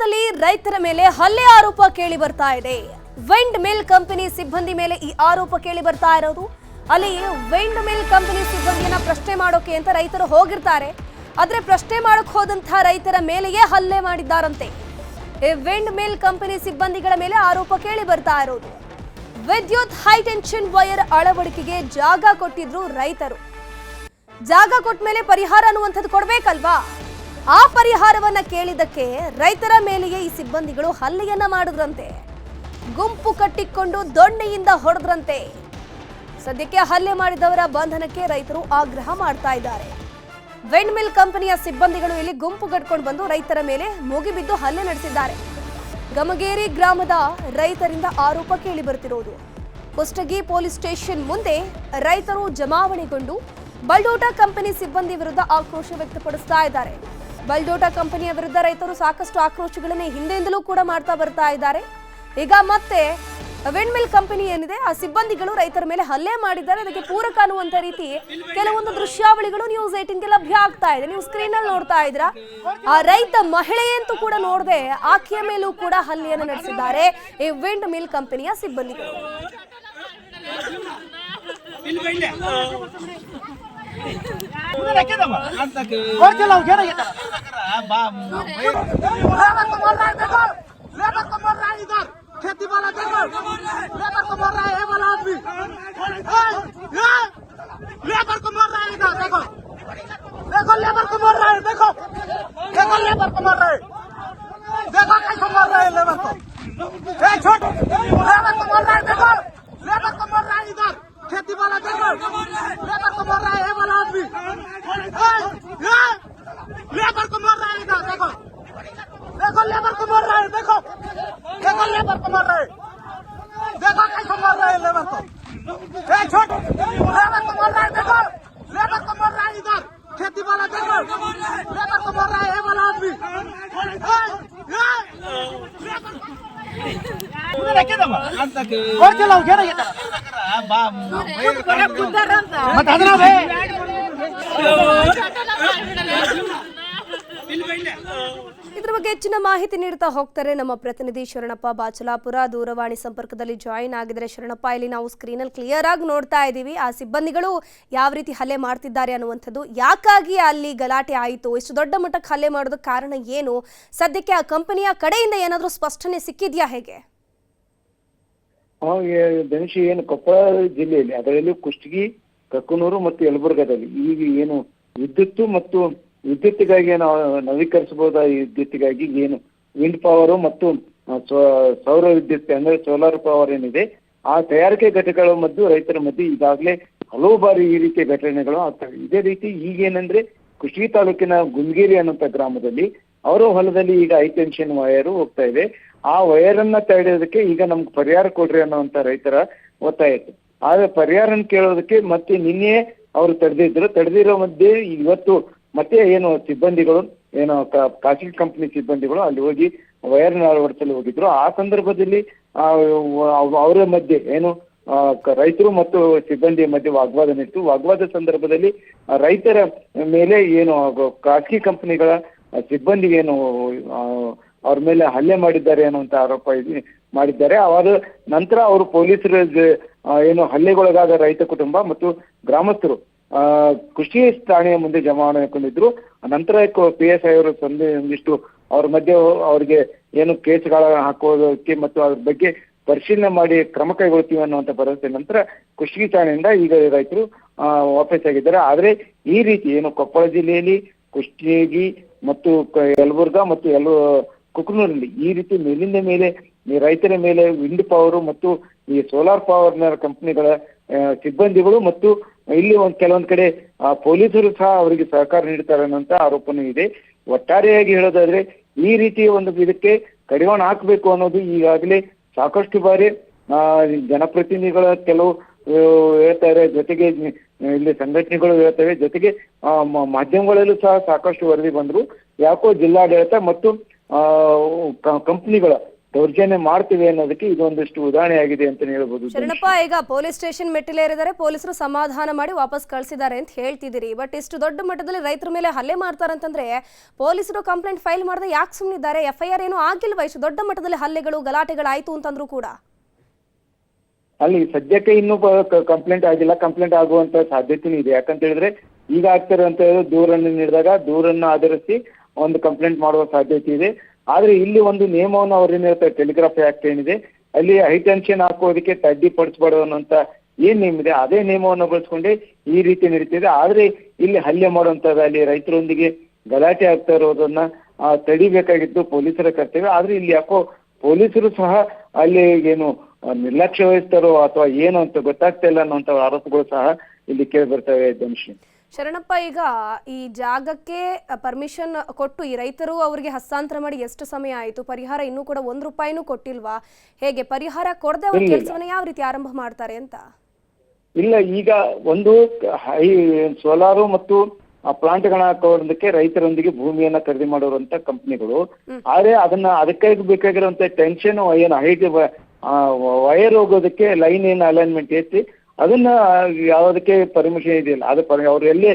ಹಾಸನದಲ್ಲಿ ರೈತರ ಮೇಲೆ ಹಲ್ಲೆ ಆರೋಪ ಕೇಳಿ ಬರ್ತಾ ಇದೆ. ವಿಂಡ್ ಮಿಲ್ ಕಂಪನಿ ಸಿಬ್ಬಂದಿ ಮೇಲೆ ಈ ಆರೋಪ ಕೇಳಿ ಬರ್ತಾ ಇರೋದು. ಅಲ್ಲಿ ವಿಂಡ್ ಮಿಲ್ ಕಂಪನಿ ಸಿಬ್ಬಂದಿಯನ್ನ ಪ್ರಶ್ನೆ ಮಾಡೋಕೆ ಅಂತ ರೈತರು ಹೋಗಿರ್ತಾರೆ. ಆದ್ರೆ ಪ್ರಶ್ನೆ ಮಾಡೋಕೆ ಹೋದಂತಹ ರೈತರ ಮೇಲೆಯೇ ಹಲ್ಲೆ ಮಾಡಿದ್ದಾರಂತೆ. ಈ ವಿಂಡ್ ಮಿಲ್ ಕಂಪನಿ ಸಿಬ್ಬಂದಿಗಳ ಮೇಲೆ ಆರೋಪ ಕೇಳಿ ಬರ್ತಾ ಇರೋದು. ವಿದ್ಯುತ್ ಹೈ ಟೆನ್ಷನ್ ವೈರ್ ಅಳವಡಿಕೆಗೆ ಜಾಗ ಕೊಟ್ಟಿದ್ರು ರೈತರು. ಜಾಗ ಕೊಟ್ಟ ಮೇಲೆ ಪರಿಹಾರ ಅನ್ನುವಂಥದ್ದು ಕೊಡ್ಬೇಕಲ್ವಾ? ಆ ಪರಿಹಾರವನ್ನ ಕೇಳಿದಕ್ಕೆ ರೈತರ ಮೇಲೆಯೇ ಈ ಸಿಬ್ಬಂದಿಗಳು ಹಲ್ಲೆಯನ್ನ ಮಾಡಿದ್ರಂತೆ. ಗುಂಪು ಕಟ್ಟಿಕೊಂಡು ದೊಣ್ಣೆಯಿಂದ ಹೊಡೆದ್ರಂತೆ. ಸದ್ಯಕ್ಕೆ ಹಲ್ಲೆ ಮಾಡಿದವರ ಬಂಧನಕ್ಕೆ ರೈತರು ಆಗ್ರಹ ಮಾಡ್ತಾ ಇದ್ದಾರೆ. ವಿಂಡ್ ಮಿಲ್ ಕಂಪನಿಯ ಸಿಬ್ಬಂದಿಗಳು ಇಲ್ಲಿ ಗುಂಪು ಕಟ್ಕೊಂಡು ಬಂದು ರೈತರ ಮೇಲೆ ಮುಗಿಬಿದ್ದು ಹಲ್ಲೆ ನಡೆಸಿದ್ದಾರೆ. ಗಮಗೇರಿ ಗ್ರಾಮದ ರೈತರಿಂದ ಆರೋಪ ಕೇಳಿ ಬರ್ತಿರೋದು. ಕುಷ್ಟಗಿ ಪೊಲೀಸ್ ಸ್ಟೇಷನ್ ಮುಂದೆ ರೈತರು ಜಮಾವಣೆಗೊಂಡು ಬಲ್ಡೋಟಾ ಕಂಪನಿ ಸಿಬ್ಬಂದಿ ವಿರುದ್ಧ ಆಕ್ರೋಶ ವ್ಯಕ್ತಪಡಿಸ್ತಾ ಇದ್ದಾರೆ. ಬಲ್ಡೋಟಾ ಕಂಪನಿಯ ವಿರುದ್ಧ ರೈತರು ಸಾಕಷ್ಟು ಆಕ್ರೋಶಗಳನ್ನೇ ಹಿಂದೆಯಿಂದಲೂ ಕೂಡ ಮಾಡ್ತಾ ಬರ್ತಾ ಇದ್ದಾರೆ. ಈಗ ಮತ್ತೆ ವಿಂಡ್ ಮಿಲ್ ಕಂಪನಿ ಏನಿದೆ ಆ ಸಿಬ್ಬಂದಿಗಳು ರೈತರ ಮೇಲೆ ಹಲ್ಲೆ ಮಾಡಿದ್ದಾರೆ. ಅದಕ್ಕೆ ಪೂರಕ ಅನ್ನುವಂತ ರೀತಿ ಕೆಲವೊಂದು ದೃಶ್ಯಾವಳಿಗಳು ನ್ಯೂಸ್ 18ಗೆ ಲಭ್ಯ ಆಗ್ತಾ ಇದೆ. ನೀವು ಸ್ಕ್ರೀನ್ ಅಲ್ಲಿ ನೋಡ್ತಾ ಇದ್ದೀರಾ. ಆ ರೈತ ಮಹಿಳೆಯಂತೂ ಕೂಡ ನೋಡದೆ ಆಕೆಯ ಮೇಲೂ ಕೂಡ ಹಲ್ಲೆಯನ್ನು ನಡೆಸಿದ್ದಾರೆ ಈ ವಿಂಡ್ ಮಿಲ್ ಕಂಪನಿಯ ಸಿಬ್ಬಂದಿಗಳು. खेती वाला देखो, लेबर को मार रहा है, ये वाला आदमी, लेबर को मार रहा है इधर, देखो, देखो लेबर को मार रहा है, देखो, देखो लेबर को मार रहा है, देखो कैसे मार रहा है लेबर को, छोड़, लेबर को मार रहा है, देखो, लेबर को मार रहा है इधर, खेती वाला देखो, लेबर को मार रहा है, ये वाला आदमी, लेबर को मार रहा है इधर, देखो, देखो लेबर को मार रहा है, देखो, देखो लेबर को मार रहा है, देखो कैसे मार रहा है लेबर को, छोड़, लेबर को मार रहा है, देखो, लेबर को मार रहा है इधर, खेती वाला देखो, लेबर को मार रहा है, ये वाला आदमी, और चलाओ क्या ये मत हदरा भाई ಇದರ ಬಗ್ಗೆ ಹೆಚ್ಚಿನ ಮಾಹಿತಿ ನೀಡ್ತಾ ಹೋಗ್ತಾರೆ ನಮ್ಮ ಪ್ರತಿನಿಧಿ ಶರಣಪ್ಪ ಬಾಚಲಾಪುರ. ದೂರವಾಣಿ ಸಂಪರ್ಕದಲ್ಲಿ ಜಾಯಿನ್ ಆಗಿದ್ರೆ ಶರಣಪ್ಪ, ಇಲ್ಲಿ ನಾವು ಸ್ಕ್ರೀನಲ್ಲಿ ಕ್ಲಿಯರ್ ಆಗಿ ನೋಡ್ತಾ ಇದ್ದೀವಿ ಆ ಸಿಬ್ಬಂದಿಗಳು ಯಾವ ರೀತಿ ಹಲ್ಲೆ ಮಾಡ್ತಿದ್ದಾರೆ ಅನ್ನುವಂಥದ್ದು. ಯಾಕಾಗಿ ಅಲ್ಲಿ ಗಲಾಟೆ ಆಯಿತು, ಇಷ್ಟು ದೊಡ್ಡ ಮಟ್ಟಕ್ಕೆ ಹಲ್ಲೆ ಮಾಡೋದಕ್ಕೆ ಕಾರಣ ಏನು? ಸದ್ಯಕ್ಕೆ ಆ ಕಂಪನಿಯ ಕಡೆಯಿಂದ ಏನಾದರೂ ಸ್ಪಷ್ಟನೆ ಸಿಕ್ಕಿದ್ಯಾ ಹೇಗೆ? ಧನುಷಿ, ಏನು ಕೊಪ್ಪಳ ಜಿಲ್ಲೆಯಲ್ಲಿ ಅದರಲ್ಲೂ ಕುಷ್ಟಗಿ, ಕಕ್ಕನೂರು ಮತ್ತು ಯಲಬುರ್ಗಾದಲ್ಲಿ ಈಗ ಏನು ವಿದ್ಯುತ್ತು ಮತ್ತು ವಿದ್ಯುತ್ತಿಗಾಗಿ ನವೀಕರಿಸಬಹುದಾದ ವಿದ್ಯುತ್ತಿಗಾಗಿ ಏನು ವಿಂಡ್ ಪವರ್ ಮತ್ತು ಸೌರ ವಿದ್ಯುತ್ ಅಂದ್ರೆ ಸೋಲಾರ್ ಪವರ್ ಏನಿದೆ ಆ ತಯಾರಿಕೆ ಘಟಕಗಳ ಮಧ್ಯೆ ರೈತರ ಮಧ್ಯೆ ಈಗಾಗಲೇ ಹಲವು ಬಾರಿ ಈ ರೀತಿಯ ಘಟನೆಗಳು ಆಗ್ತವೆ. ಇದೇ ರೀತಿ ಈಗೇನಂದ್ರೆ ಕುಷ್ಟಗಿ ತಾಲೂಕಿನ ಗುಂಗೇರಿ ಅನ್ನುವಂಥ ಗ್ರಾಮದಲ್ಲಿ ಅವರ ಹೊಲದಲ್ಲಿ ಈಗ ಹೈ ಟೆನ್ಷನ್ ವೈರ್ ಹೋಗ್ತಾ ಇದೆ. ಆ ವೈರ್ ಅನ್ನ ತಡೆಯೋದಕ್ಕೆ ಈಗ ನಮ್ಗೆ ಪರಿಹಾರ ಕೊಡ್ರಿ ಅನ್ನುವಂಥ ರೈತರ ಒತ್ತಾಯ ಇತ್ತು. ಆದ್ರೆ ಪರಿಹಾರನ ಕೇಳೋದಕ್ಕೆ ಮತ್ತೆ ನಿನ್ನೆ ಅವರು ತಡೆದಿರೋ ಮಧ್ಯೆ ಇವತ್ತು ಮತ್ತೆ ಏನು ಸಿಬ್ಬಂದಿಗಳು ಏನು ಖಾಸಗಿ ಕಂಪನಿ ಸಿಬ್ಬಂದಿಗಳು ಅಲ್ಲಿ ಹೋಗಿ ವೈರ್ನ ಅಳವಡಿಸಲು ಹೋಗಿದ್ರು. ಆ ಸಂದರ್ಭದಲ್ಲಿ ಅವರ ಮಧ್ಯೆ ಏನು ರೈತರು ಮತ್ತು ಸಿಬ್ಬಂದಿಯ ಮಧ್ಯೆ ವಾಗ್ವಾದ ನಡೀತು. ವಾಗ್ವಾದ ಸಂದರ್ಭದಲ್ಲಿ ರೈತರ ಮೇಲೆ ಏನು ಖಾಸಗಿ ಕಂಪನಿಗಳ ಸಿಬ್ಬಂದಿಗೆ ಏನು ಅವ್ರ ಮೇಲೆ ಹಲ್ಲೆ ಮಾಡಿದ್ದಾರೆ ಅನ್ನುವಂತ ಆರೋಪ ಮಾಡಿದ್ದಾರೆ. ಅವಾದ ನಂತರ ಅವರು ಪೊಲೀಸರ ಏನು ಹಲ್ಲೆಗೊಳಗಾದ ರೈತ ಕುಟುಂಬ ಮತ್ತು ಗ್ರಾಮಸ್ಥರು ಕುಷ್ಟಗಿ ಠಾಣೆಯ ಮುಂದೆ ಜಮಾವಣೆಗೊಂಡಿದ್ರು. ನಂತರ PSI ಅವರು ಒಂದಿಷ್ಟು ಅವ್ರ ಮಧ್ಯೆ ಅವ್ರಿಗೆ ಏನು ಕೇಸ್ಗಳ ಹಾಕೋದಕ್ಕೆ ಮತ್ತು ಅದ್ರ ಬಗ್ಗೆ ಪರಿಶೀಲನೆ ಮಾಡಿ ಕ್ರಮ ಕೈಗೊಳ್ತೀವಿ ಅನ್ನುವಂಥ ಭರವಸೆ ನಂತರ ಕುಷ್ಟಗಿ ಠಾಣೆಯಿಂದ ಈಗ ರೈತರು ವಾಪಸ್ ಆಗಿದ್ದಾರೆ. ಆದ್ರೆ ಈ ರೀತಿ ಏನು ಕೊಪ್ಪಳ ಜಿಲ್ಲೆಯಲ್ಲಿ ಕುಷ್ಟಗಿ ಮತ್ತು ಯಲಬುರ್ಗಾ ಮತ್ತು ಕುಕನೂರಲ್ಲಿ ಈ ರೀತಿ ಮೇಲಿಂದ ಮೇಲೆ ಈ ರೈತರ ಮೇಲೆ ವಿಂಡ್ ಪವರ್ ಮತ್ತು ಈ ಸೋಲಾರ್ ಪವರ್ ಕಂಪನಿಗಳ ಸಿಬ್ಬಂದಿಗಳು ಮತ್ತು ಇಲ್ಲಿ ಕೆಲವೊಂದ್ ಕಡೆ ಪೊಲೀಸರು ಸಹ ಅವರಿಗೆ ಸಹಕಾರ ನೀಡ್ತಾರೆ ಅನ್ನೋಂಥ ಆರೋಪನೂ ಇದೆ. ಒಟ್ಟಾರೆಯಾಗಿ ಹೇಳೋದಾದ್ರೆ ಈ ರೀತಿಯ ಒಂದು ಇದಕ್ಕೆ ಕಡಿವಾಣ ಹಾಕಬೇಕು ಅನ್ನೋದು ಈಗಾಗಲೇ ಸಾಕಷ್ಟು ಬಾರಿ ಜನಪ್ರತಿನಿಧಿಗಳ ಕೆಲವು ಹೇಳ್ತಾರೆ, ಜೊತೆಗೆ ಇಲ್ಲಿ ಸಂಘಟನೆಗಳು ಹೇಳ್ತವೆ, ಜೊತೆಗೆ ಮಾಧ್ಯಮಗಳಲ್ಲೂ ಸಹ ಸಾಕಷ್ಟು ವರದಿ ಬಂದ್ರು. ಯಾಕೋ ಜಿಲ್ಲಾಡಳಿತ ಮತ್ತು ಕಂಪನಿಗಳ ದೌರ್ಜನ್ಯ ಮಾಡ್ತೀವಿ ಅನ್ನೋದಕ್ಕೆ ಇದೊಂದಷ್ಟು ಉದಾಹರಣೆ ಆಗಿದೆ ಅಂತ ಹೇಳ್ಬೋದು. ಶರಣಪ್ಪ, ಈಗ ಪೊಲೀಸ್ ಸ್ಟೇಷನ್ ಮೆಟ್ಟಿಲೇರಿದ್ದಾರೆ, ಪೊಲೀಸರು ಸಮಾಧಾನ ಮಾಡಿ ವಾಪಸ್ ಕಳಿಸಿದ್ದಾರೆ ಅಂತ ಹೇಳ್ತಿದ್ದೀರಿ. ಬಟ್ ಇಷ್ಟು ದೊಡ್ಡ ಮಟ್ಟದಲ್ಲಿ ರೈತರ ಮೇಲೆ ಹಲ್ಲೆ ಮಾಡ್ತಾರಂತಂದ್ರೆ ಪೊಲೀಸರು ಕಂಪ್ಲೇಂಟ್ ಫೈಲ್ ಮಾಡದೆ ಯಾಕೆ ಸುಮ್ಮನಿದ್ದಾರೆ? FIR ಏನೂ ಆಗಿಲ್ವಾ? ಇಷ್ಟು ದೊಡ್ಡ ಮಟ್ಟದಲ್ಲಿ ಹಲ್ಲೆಗಳು ಗಲಾಟೆಗಳಾಯ್ತು ಅಂತಂದ್ರೂ ಕೂಡ ಅಲ್ಲಿ ಸದ್ಯಕ್ಕೆ ಇನ್ನೂ ಕಂಪ್ಲೇಂಟ್ ಆಗಿಲ್ಲ. ಕಂಪ್ಲೇಂಟ್ ಆಗುವಂತ ಸಾಧ್ಯತೆನೂ ಇದೆ. ಯಾಕಂತ ಹೇಳಿದ್ರೆ ಈಗ ಆಗ್ತಿರುವಂತ ದೂರನ್ನು ನೀಡಿದಾಗ ದೂರನ್ನು ಆಧರಿಸಿ ಒಂದು ಕಂಪ್ಲೇಂಟ್ ಮಾಡುವ ಸಾಧ್ಯತೆ ಇದೆ. ಆದ್ರೆ ಇಲ್ಲಿ ಒಂದು ನಿಯಮವನ್ನು ಅವ್ರೇನ್ ಹೇಳ್ತಾರೆ, ಟೆಲಿಗ್ರಾಫ್ ಆಕ್ಟ್ ಏನಿದೆ ಅಲ್ಲಿ ಹೈಟೆನ್ಷನ್ ಹಾಕೋದಕ್ಕೆ ಅಡ್ಡಿಪಡಿಸಬಾರ್ದು ಅನ್ನೋಂತ ಏನ್ ನಿಯಮ ಇದೆ ಅದೇ ನಿಯಮವನ್ನು ಬಳಸ್ಕೊಂಡೆ ಈ ರೀತಿ ನಡೀತಿದೆ. ಆದ್ರೆ ಇಲ್ಲಿ ಹಲ್ಲೆ ಮಾಡುವಂತದ್ದು, ಅಲ್ಲಿ ರೈತರೊಂದಿಗೆ ಗಲಾಟೆ ಆಗ್ತಾ ಇರೋದನ್ನ ತಡಿಬೇಕಾಗಿದ್ದು ಪೊಲೀಸರ ಕರ್ತವ್ಯ. ಆದ್ರೆ ಇಲ್ಲಿ ಯಾಕೋ ಪೊಲೀಸರು ಸಹ ಅಲ್ಲಿ ಏನು ನಿರ್ಲಕ್ಷ್ಯ ವಹಿಸ್ತಾರೋ ಅಥವಾ ಏನು ಅಂತ ಗೊತ್ತಾಗ್ತಾ ಇಲ್ಲ ಅನ್ನೋಂಥ ಆರೋಪಗಳು ಸಹ ಇಲ್ಲಿ ಕೇಳಿ ಬರ್ತವೆ. ಧನುಷಿ, ಶರಣಪ್ಪ, ಈಗ ಈ ಜಾಗಕ್ಕೆ ಪರ್ಮಿಷನ್ ಕೊಟ್ಟು ಈ ರೈತರು ಅವರಿಗೆ ಹಸ್ತಾಂತರ ಮಾಡಿ ಎಷ್ಟು ಸಮಯ ಆಯಿತು? ಪರಿಹಾರ ಇನ್ನೂ ಕೂಡ ₹1 ಕೊಟ್ಟಿಲ್ವಾ? ಹೇಗೆ ಪರಿಹಾರ ಕೊಡದೆ ಅವ್ರ ಕೆಲಸವನ್ನ ಯಾವ ರೀತಿ ಆರಂಭ ಮಾಡ್ತಾರೆ ಅಂತ? ಇಲ್ಲ, ಈಗ ಒಂದು ಸೋಲಾರು ಮತ್ತು ಪ್ಲಾಂಟ್ಗಳನ್ನ ಹಾಕೋದಕ್ಕೆ ರೈತರೊಂದಿಗೆ ಭೂಮಿಯನ್ನ ಖರೀದಿ ಮಾಡೋರಂತ ಕಂಪ್ನಿಗಳು. ಆದ್ರೆ ಅದಕ್ಕಾಗಿ ಬೇಕಾಗಿರುವಂತ ಟೆನ್ಷನ್ ಏನು ಹೈಟ್ ವೈರ್ ಹೋಗೋದಕ್ಕೆ ಲೈನ್ ಏನು ಅಲೈನ್ಮೆಂಟ್ ಐತಿ ಅದನ್ನ ಯಾವುದಕ್ಕೆ ಪರ್ಮಿಷನ್ ಇದೆಯಲ್ಲ ಅದು ಅವ್ರು ಎಲ್ಲಿ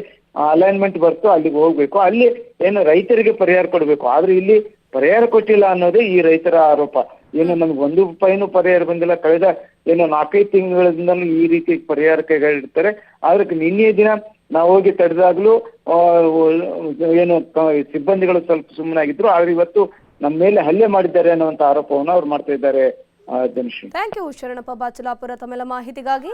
ಅಲೈನ್ಮೆಂಟ್ ಬರ್ತೋ ಅಲ್ಲಿಗೆ ಹೋಗ್ಬೇಕು. ಅಲ್ಲಿ ಏನು ರೈತರಿಗೆ ಪರಿಹಾರ ಕೊಡ್ಬೇಕು. ಆದ್ರೆ ಇಲ್ಲಿ ಪರಿಹಾರ ಕೊಟ್ಟಿಲ್ಲ ಅನ್ನೋದೇ ಈ ರೈತರ ಆರೋಪ. ಏನು ನಮ್ಗೆ ₹1 ಪರಿಹಾರ ಬಂದಿಲ್ಲ, ಕಳೆದ ಏನು 4-5 ತಿಂಗಳಿಂದಲೂ ಈ ರೀತಿ ಪರಿಹಾರ ಕೈಗಳಿರ್ತಾರೆ. ಆದ್ರೆ ನಿನ್ನೆ ದಿನ ನಾವು ಹೋಗಿ ತಡೆದಾಗ್ಲೂ ಏನು ಸಿಬ್ಬಂದಿಗಳು ಸ್ವಲ್ಪ ಸುಮ್ಮನಾಗಿದ್ರು. ಆದ್ರೆ ಇವತ್ತು ನಮ್ಮ ಮೇಲೆ ಹಲ್ಲೆ ಮಾಡಿದ್ದಾರೆ ಅನ್ನುವಂತ ಆರೋಪವನ್ನು ಅವ್ರು ಮಾಡ್ತಾ ಇದ್ದಾರೆ. ಧನುಷ್, ಥ್ಯಾಂಕ್ ಯು ಶರಣಪ್ಪ ಬಾಚಲಾಪುರ ತಮ್ಮೆಲ್ಲ ಮಾಹಿತಿಗಾಗಿ.